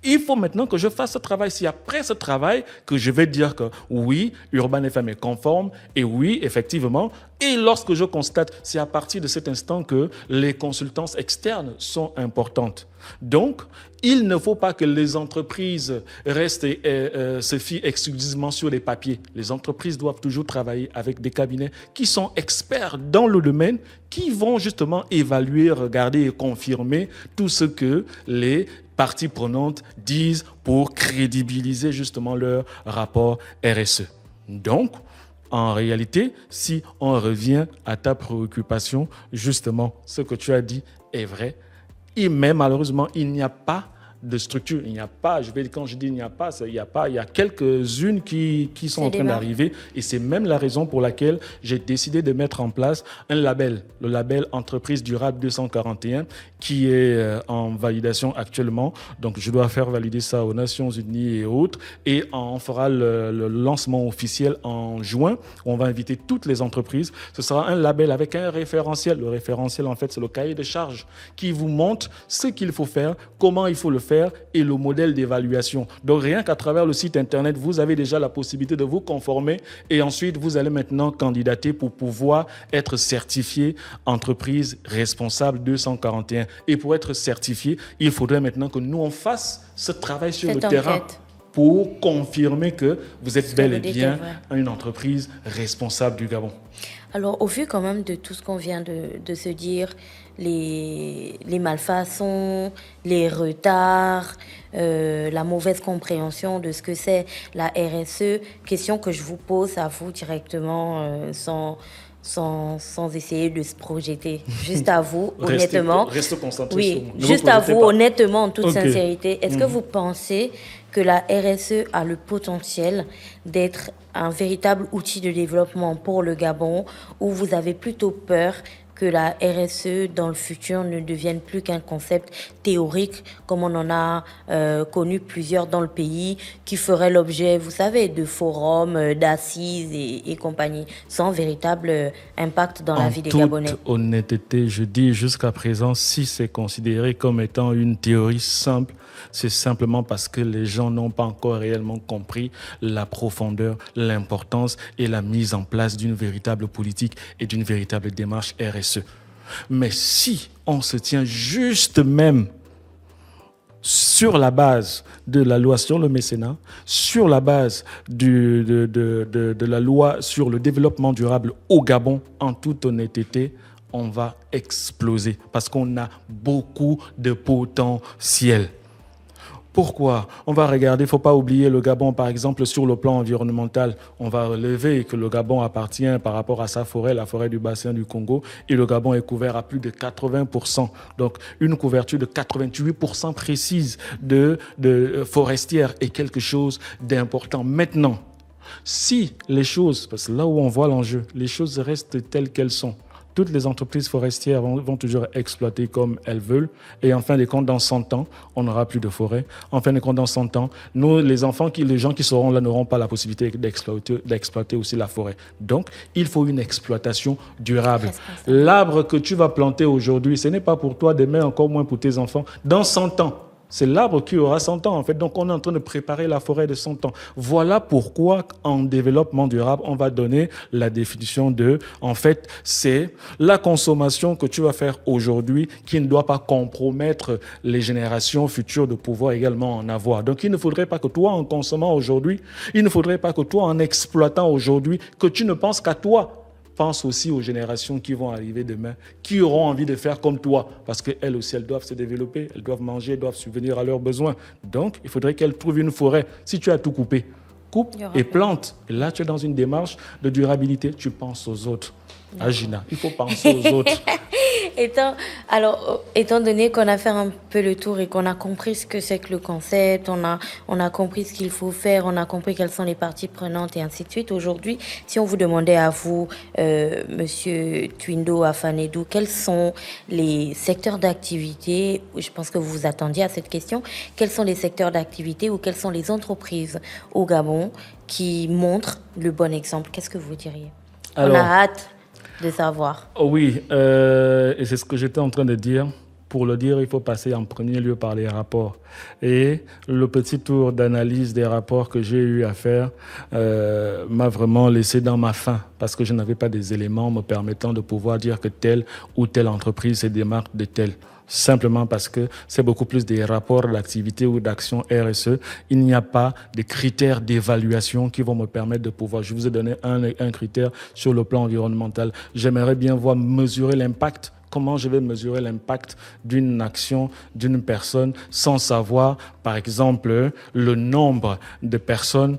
Il faut maintenant que je fasse ce travail. C'est après ce travail que je vais dire que oui, Urban FM est conforme et oui, effectivement. Et lorsque je constate, c'est à partir de cet instant que les consultances externes sont importantes. Donc, il ne faut pas que les entreprises restent se fient exclusivement sur les papiers. Les entreprises doivent toujours travailler avec des cabinets qui sont experts dans le domaine, qui vont justement évaluer, regarder et confirmer tout ce que les parties prenantes disent pour crédibiliser justement leur rapport RSE. Donc, en réalité, si on revient à ta préoccupation, justement, ce que tu as dit est vrai. Mais malheureusement, il n'y a pas de structure. Il n'y a pas, quand je dis il n'y a pas, il y a quelques-unes qui sont en train d'arriver. Et c'est même la raison pour laquelle j'ai décidé de mettre en place un label, le label Entreprise Durable 241, qui est en validation actuellement. Donc, je dois faire valider ça aux Nations Unies et autres. Et on fera le lancement officiel en juin. On va inviter toutes les entreprises. Ce sera un label avec un référentiel. Le référentiel, en fait, c'est le cahier de charges qui vous montre ce qu'il faut faire, comment il faut le faire et le modèle d'évaluation. Donc, rien qu'à travers le site Internet, vous avez déjà la possibilité de vous conformer et ensuite, vous allez maintenant candidater pour pouvoir être certifié entreprise responsable 241. Et pour être certifié, il faudrait maintenant que nous, on fasse ce travail sur le terrain pour confirmer que vous êtes bel et bien une entreprise responsable du Gabon. Alors, au vu quand même de tout ce qu'on vient de se dire, les malfaçons, les retards, la mauvaise compréhension de ce que c'est la RSE, question que je vous pose à vous directement sans essayer de se projeter. Juste à vous, honnêtement. Reste concentré sur moi. Juste à vous, honnêtement, en toute sincérité. Est-ce que vous pensez que la RSE a le potentiel d'être un véritable outil de développement pour le Gabon, ou vous avez plutôt peur que la RSE dans le futur ne devienne plus qu'un concept théorique comme on en a connu plusieurs dans le pays qui feraient l'objet, vous savez, de forums, d'assises et compagnie, sans véritable impact dans la vie des Gabonais? En toute honnêteté, je dis jusqu'à présent, si c'est considéré comme étant une théorie simple, c'est simplement parce que les gens n'ont pas encore réellement compris la profondeur, l'importance et la mise en place d'une véritable politique et d'une véritable démarche RSE. Mais si on se tient juste même sur la base de la loi sur le mécénat, sur la base de la loi sur le développement durable au Gabon, en toute honnêteté, on va exploser parce qu'on a beaucoup de potentiel. Pourquoi? On va regarder, il ne faut pas oublier le Gabon, par exemple, sur le plan environnemental. On va relever que le Gabon appartient par rapport à sa forêt, la forêt du bassin du Congo, et le Gabon est couvert à plus de 80%. Donc, une couverture de 88% précise de forestière est quelque chose d'important. Maintenant, si les choses, parce que là où on voit l'enjeu, les choses restent telles qu'elles sont, toutes les entreprises forestières vont toujours exploiter comme elles veulent. Et en fin de compte, dans 100 ans, on n'aura plus de forêt. En fin de compte, dans 100 ans, nous, les gens qui seront là n'auront pas la possibilité d'exploiter aussi la forêt. Donc, il faut une exploitation durable. L'arbre que tu vas planter aujourd'hui, ce n'est pas pour toi demain, encore moins pour tes enfants. Dans 100 ans, c'est l'arbre qui aura 100 ans, en fait. Donc, on est en train de préparer la forêt de 100 ans. Voilà pourquoi, en développement durable, on va donner la définition de, en fait, c'est la consommation que tu vas faire aujourd'hui qui ne doit pas compromettre les générations futures de pouvoir également en avoir. Donc, il ne faudrait pas que toi, en consommant aujourd'hui, il ne faudrait pas que toi, en exploitant aujourd'hui, que tu ne penses qu'à toi. Pense aussi aux générations qui vont arriver demain, qui auront envie de faire comme toi, parce qu'elles aussi, elles doivent se développer, elles doivent manger, elles doivent subvenir à leurs besoins. Donc, il faudrait qu'elles trouvent une forêt. Si tu as tout coupé, coupe et plante. Et là, tu es dans une démarche de durabilité, tu penses aux autres. Agina, il faut penser aux autres. Étant donné qu'on a fait un peu le tour et qu'on a compris ce que c'est que le concept, on a compris ce qu'il faut faire, on a compris quelles sont les parties prenantes et ainsi de suite. Aujourd'hui, si on vous demandait à vous, Monsieur Twindo Afanedou, quels sont les secteurs d'activité, je pense que vous vous attendiez à cette question, quels sont les secteurs d'activité ou quelles sont les entreprises au Gabon qui montrent le bon exemple, qu'est-ce que vous diriez? On a hâte de savoir. Oui, et c'est ce que j'étais en train de dire. Pour le dire, il faut passer en premier lieu par les rapports. Et le petit tour d'analyse des rapports que j'ai eu à faire m'a vraiment laissé dans ma faim parce que je n'avais pas des éléments me permettant de pouvoir dire que telle ou telle entreprise se démarque de telle. Simplement parce que c'est beaucoup plus des rapports d'activité ou d'action RSE. Il n'y a pas de critères d'évaluation qui vont me permettre de pouvoir. Je vous ai donné un critère sur le plan environnemental. J'aimerais bien voir mesurer l'impact. Comment je vais mesurer l'impact d'une action, d'une personne, sans savoir, par exemple, le nombre de personnes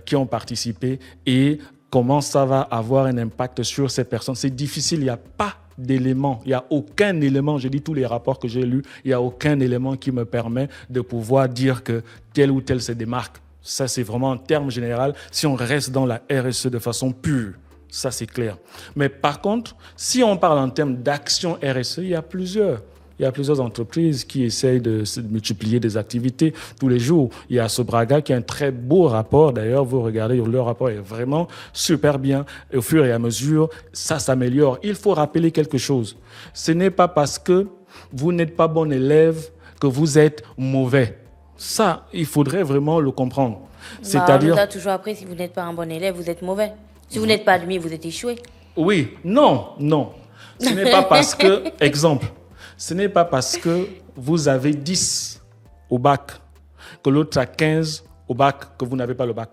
qui ont participé et comment ça va avoir un impact sur ces personnes. C'est difficile, il n'y a pas d'éléments, il n'y a aucun élément, je dis tous les rapports que j'ai lus, il n'y a aucun élément qui me permet de pouvoir dire que tel ou tel se démarque. Ça, c'est vraiment en termes généraux, si on reste dans la RSE de façon pure. Ça, c'est clair. Mais par contre, si on parle en termes d'action RSE, il y a plusieurs entreprises qui essayent de multiplier des activités tous les jours. Il y a Sobraga qui a un très beau rapport. D'ailleurs, vous regardez, leur rapport est vraiment super bien. Et au fur et à mesure, ça s'améliore. Il faut rappeler quelque chose. Ce n'est pas parce que vous n'êtes pas bon élève que vous êtes mauvais. Ça, il faudrait vraiment le comprendre. C'est-à-dire... On nous a toujours appris, si vous n'êtes pas un bon élève, vous êtes mauvais. Si vous n'êtes pas admis, vous êtes échoué. Oui, non. Ce n'est pas parce que, exemple, ce n'est pas parce que vous avez 10 au bac que l'autre a 15 au bac que vous n'avez pas le bac.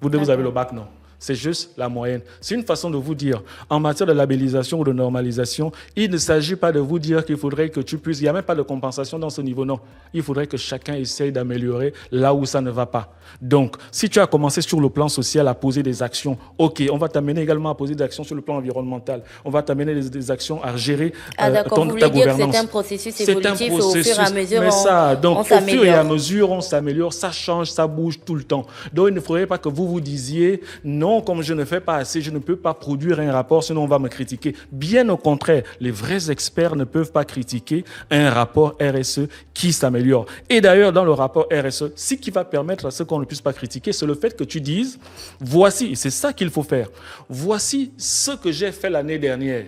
Vous avez le bac, non. C'est juste la moyenne. C'est une façon de vous dire, en matière de labellisation ou de normalisation, il ne s'agit pas de vous dire qu'il faudrait que tu puisses, il n'y a même pas de compensation dans ce niveau, non. Il faudrait que chacun essaye d'améliorer là où ça ne va pas. Donc, si tu as commencé sur le plan social à poser des actions, ok, on va t'amener également à poser des actions sur le plan environnemental. On va t'amener des actions à gérer ta gouvernance. C'est un processus évolutif et au fur et à mesure, au fur et à mesure, on s'améliore, ça change, ça bouge tout le temps. Donc, il ne faudrait pas que vous disiez, non, comme je ne fais pas assez, je ne peux pas produire un rapport, sinon on va me critiquer. Bien au contraire, les vrais experts ne peuvent pas critiquer un rapport RSE qui s'améliore. Et d'ailleurs, dans le rapport RSE, ce qui va permettre à ce qu'on ne puisse pas critiquer, c'est le fait que tu dises, voici, c'est ça qu'il faut faire, voici ce que j'ai fait l'année dernière.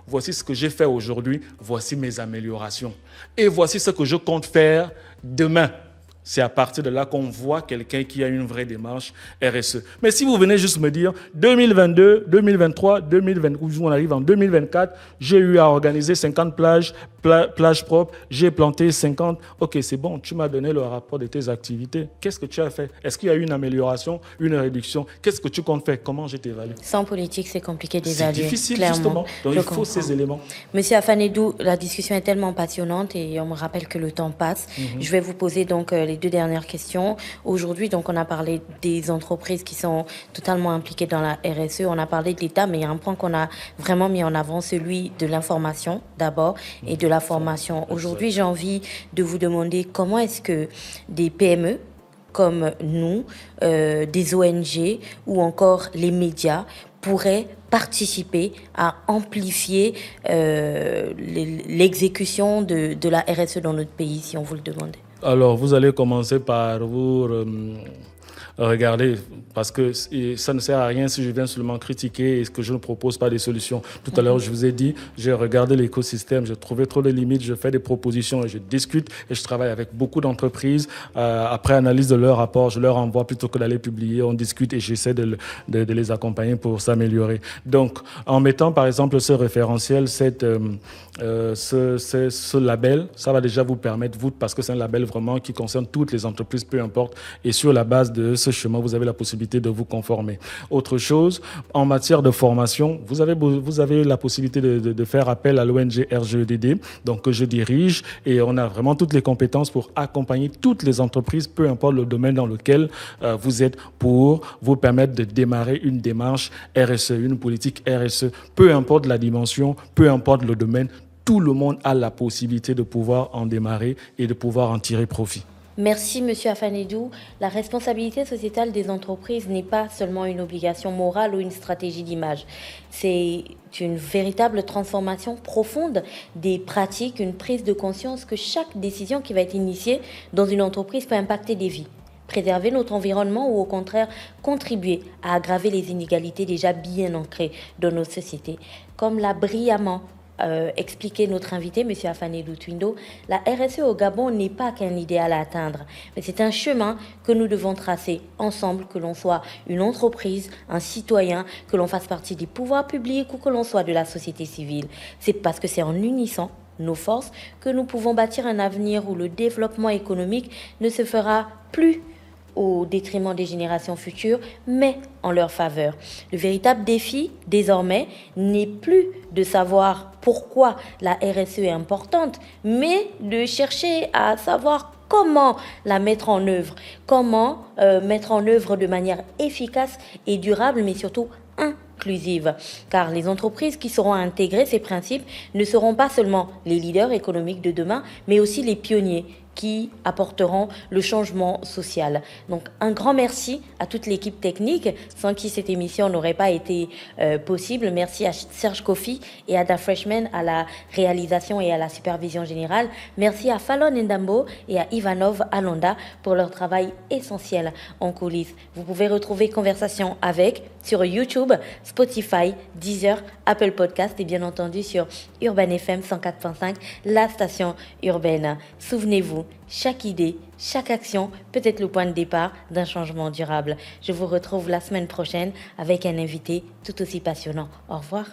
Voici ce que j'ai fait aujourd'hui, voici mes améliorations. Et voici ce que je compte faire demain. C'est à partir de là qu'on voit quelqu'un qui a une vraie démarche RSE. Mais si vous venez juste me dire 2022, 2023, 2020, on arrive en 2024, j'ai eu à organiser 50 plages propres, j'ai planté 50. Ok, c'est bon, tu m'as donné le rapport de tes activités. Qu'est-ce que tu as fait? Est-ce qu'il y a eu une amélioration, une réduction? Qu'est-ce que tu comptes faire? Comment je t'évalue? Sans politique, c'est compliqué d'évaluer. C'est difficile, clairement. Justement. Donc, il faut ces éléments. Monsieur Afanedou, la discussion est tellement passionnante et on me rappelle que le temps passe. Je vais vous poser donc les deux dernières questions. Aujourd'hui, donc, on a parlé des entreprises qui sont totalement impliquées dans la RSE. On a parlé de l'État, mais il y a un point qu'on a vraiment mis en avant, celui de l'information d'abord et de la formation. Aujourd'hui, j'ai envie de vous demander comment est-ce que des PME comme nous, des ONG ou encore les médias pourrait participer à amplifier l'exécution de la RSE dans notre pays, si on vous le demandait? Alors, vous allez commencer par vous regarder, parce que ça ne sert à rien si je viens seulement critiquer et que je ne propose pas des solutions. Tout à l'heure, je vous ai dit, j'ai regardé l'écosystème, j'ai trouvé trop de limites, je fais des propositions et je discute et je travaille avec beaucoup d'entreprises. Après analyse de leur rapport, je leur envoie plutôt que d'aller publier, on discute et j'essaie de les accompagner pour s'améliorer. Donc, en mettant par exemple ce référentiel, ce label, ça va déjà vous permettre, vous, parce que c'est un label vraiment qui concerne toutes les entreprises, peu importe, et sur la base de ce chemin, vous avez la possibilité de vous conformer. Autre chose, en matière de formation, vous avez la possibilité de faire appel à l'ONG RGEDD, donc que je dirige, et on a vraiment toutes les compétences pour accompagner toutes les entreprises, peu importe le domaine dans lequel vous êtes, pour vous permettre de démarrer une démarche RSE, une politique RSE, peu importe la dimension, peu importe le domaine, tout le monde a la possibilité de pouvoir en démarrer et de pouvoir en tirer profit. Merci, Monsieur Afanidou. La responsabilité sociétale des entreprises n'est pas seulement une obligation morale ou une stratégie d'image. C'est une véritable transformation profonde des pratiques, une prise de conscience que chaque décision qui va être initiée dans une entreprise peut impacter des vies, préserver notre environnement ou au contraire contribuer à aggraver les inégalités déjà bien ancrées dans nos sociétés. Comme l'a brillamment expliqué notre invité, M. Afanidou Twindo, la RSE au Gabon n'est pas qu'un idéal à atteindre, mais c'est un chemin que nous devons tracer ensemble, que l'on soit une entreprise, un citoyen, que l'on fasse partie des pouvoirs publics ou que l'on soit de la société civile. C'est parce que c'est en unissant nos forces que nous pouvons bâtir un avenir où le développement économique ne se fera plus au détriment des générations futures, mais en leur faveur. Le véritable défi, désormais, n'est plus de savoir pourquoi la RSE est importante, mais de chercher à savoir comment la mettre en œuvre, comment mettre en œuvre de manière efficace et durable, mais surtout inclusive. Car les entreprises qui sauront intégrer ces principes ne seront pas seulement les leaders économiques de demain, mais aussi les pionniers qui apporteront le changement social. Donc un grand merci à toute l'équipe technique, sans qui cette émission n'aurait pas été possible. Merci à Serge Kofi et à Da Freshman à la réalisation et à la supervision générale. Merci à Fallon Ndambo et à Ivanov Alonda pour leur travail essentiel en coulisses. Vous pouvez retrouver Conversation avec sur YouTube, Spotify, Deezer, Apple Podcast et bien entendu sur Urban FM 104.5, la station urbaine. Souvenez-vous, chaque idée, chaque action peut être le point de départ d'un changement durable. Je vous retrouve la semaine prochaine avec un invité tout aussi passionnant. Au revoir.